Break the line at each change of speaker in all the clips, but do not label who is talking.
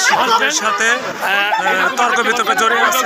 শিক্ষকদের সাথে তর্ক বিতর্ক জড়িয়ে আছে।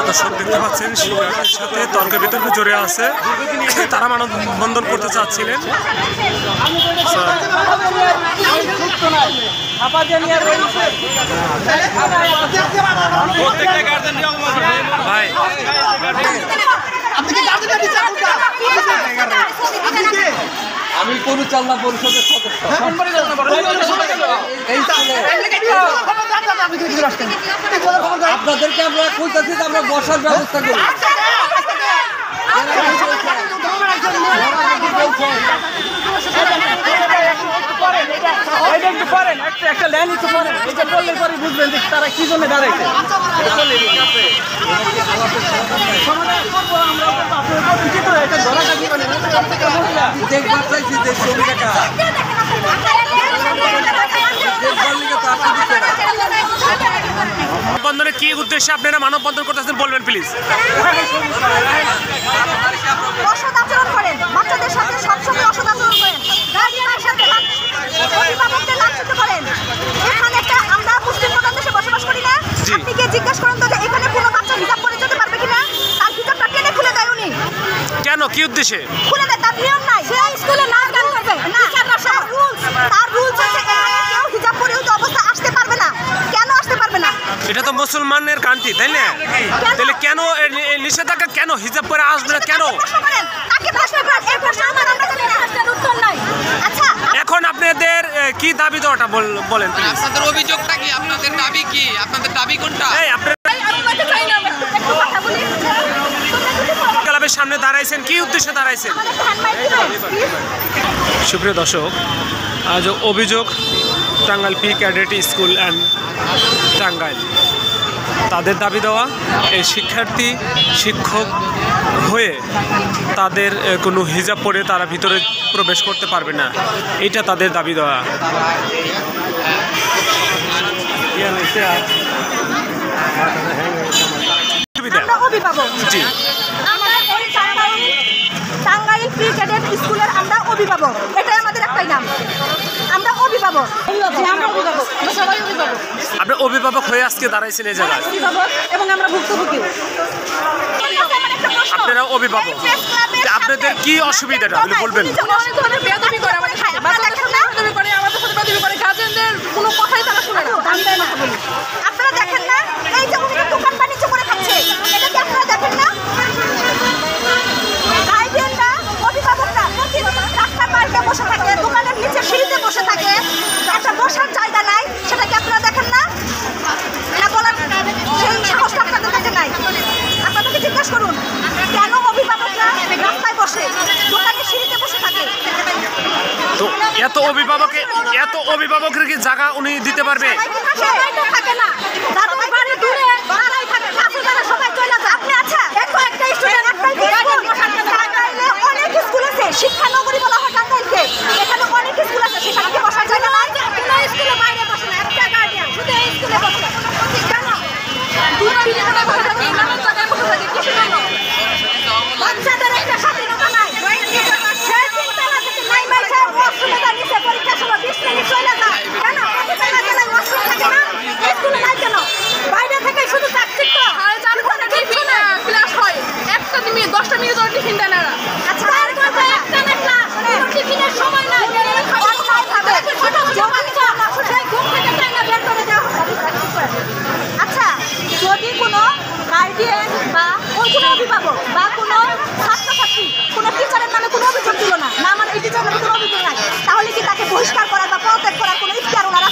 দর্শক দেখতে পাচ্ছেন শিক্ষকের সাথে তর্ক বিতর্ক জড়িয়ে আছে, তারা মানববন্ধন করতে চাচ্ছিলেন। ভাই
আমি পরিচালনা পরিষদের সদস্য। আপনাদেরকে আমরা কইতাছি আমরা বসার ব্যবস্থা করি।
একটা লাইন একটু পরেন, এটা বললে পরে বুঝবেন যে তারা কি জন্য দাঁড়াইছে।
মানববন্ধনে কি উদ্দেশ্যে আপনারা মানববন্ধন করতেছেন বলবেন প্লিজ।
অসৎ আচরণ করেন, বাচ্চাদের সাথে সবসময় অসৎ আচরণ করেন, গার্ডিয়ানের সাথে অভিভাবকদের লাঞ্ছিত করেন। এখানে একটা আমরা মুসলিম প্রধান দেশে বসবাস করি না? আপনি গিয়ে জিজ্ঞেস করেন তো যে এখানে কোনো বাচ্চা হিজাব পরে যেতে পারবে কিনা? তার হিজাবটা টেনে খুলে দেয় উনি।
কেন, কি উদ্দেশ্যে
খুলে দেয়? তার নিয়ম নাই, সে স্কুলে নাচ গান করবে না, তার রুলস আছে কেউ হিজাব পরে ওই অবস্থা আসতে পারবে না। কেন আসতে পারবে না?
এটা তো মুসলমানের কান্ট্রি, তাই না? তাহলে কেন নিষেধাজ্ঞা, কেন হিজাব পরে আসবে না কেন? এখন আপনাদের কি দাবি দেওয়াটা বলেন প্লিজ।
আপনাদের অভিযোগটা কি? আপনাদের দাবি কি? আপনাদের দাবি কোনটা?
ক্লাবের সামনে দাঁড়াইছেন, কি উদ্দেশ্যে দাঁড়াইছেন? সুপ্রিয় দর্শক, আজ অভিযোগ Tangail P cadet school and Tangail, তাদের দাবি দেওয়া এই শিক্ষার্থী শিক্ষক হয়ে তাদের কোনো হিজাব পরে তারা ভিতরে প্রবেশ করতে পারবে না, এটা তাদের দাবি দেওয়া। জি,
টাঙ্গাইল প্রি ক্যাডেট স্কুলের আমরা অভিভাবক, এটাই আমাদের একটাই নাম, আমরা অভিভাবক। সবাই অভিভাবক।
আপনি অভিভাবক হয়ে আজকে দাঁড়াইছেন এই জায়গায়,
এবং আমরা ভুক্তভোগী।
আপনারা অভিভাবক, আপনাদের কি অসুবিধাটা আপনি বলবেন?
কোনো কথাই তারা শুনে না। আপনারা দেখেন না এই যে উনি দোকান বাণিজ্য করে খাচ্ছে, এটা কি আপনারা দেখেন না? গার্ডিয়ানরা, অভিভাবকরা রাস্তার পাশে বসে থাকে, দোকানের নিচে সিঁড়িতে বসে থাকে, একটা বসার জায়গা নাই, সেটা কি আপনারা দেখেন না? না বলার সেই সাহসটা আপনাদের কাছে নাই। আপনাদেরকে জিজ্ঞাসা করুন কেন অভিভাবকরা রাস্তায় বসে, দোকানের সিঁড়িতে বসে থাকে?
তো এত অভিভাবকের কি জায়গা উনি দিতে পারবে?
সবাই তো থাকে না, যাদের বাড়ি দূরে তারাই থাকে, কাছে যারা সবাই চলে যায়। আপনি আচ্ছা একটা স্টুডেন্ট টাঙ্গাইলে অনেক স্কুল আছে, শিক্ষানগরী বলা হয় টাঙ্গাইলকে, এখানে অনেক স্কুল আছে, সেখানে কি বসার জায়গা নাই? কোনো স্কুলে বাইরে বসে না, একটা গার্ডিয়ান শুধু এই স্কুলে বসে। কেন বাচ্চাদের একটা স্বাধীনতা নাই? পরীক্ষার সময় 20 মিনিট চলে যায়, কেন? থাকে না স্কুলে নাই কেন? বাইরে থেকে শুধু চাকচিক্য ক্লাস হয়, একটা মিনিট 10টা মিনিট টিফিন দেয় না। আচ্ছা একটা না ক্লাস টিফিনের সময় নাই, আচ্ছা যদি কোনো গার্ডিয়ান বা ওই কোনো অভিভাবক বা কোনো ছাত্রছাত্রী কোনো টিচারের নামে কোনো অভিযোগ দিল না, না আমার এই টিচারের নামে কোনো অভিযোগ নাই, তাহলে কি তাকে বহিষ্কার করার বা পদত্যাগ করার কোনো ইখতিয়ার ওনারা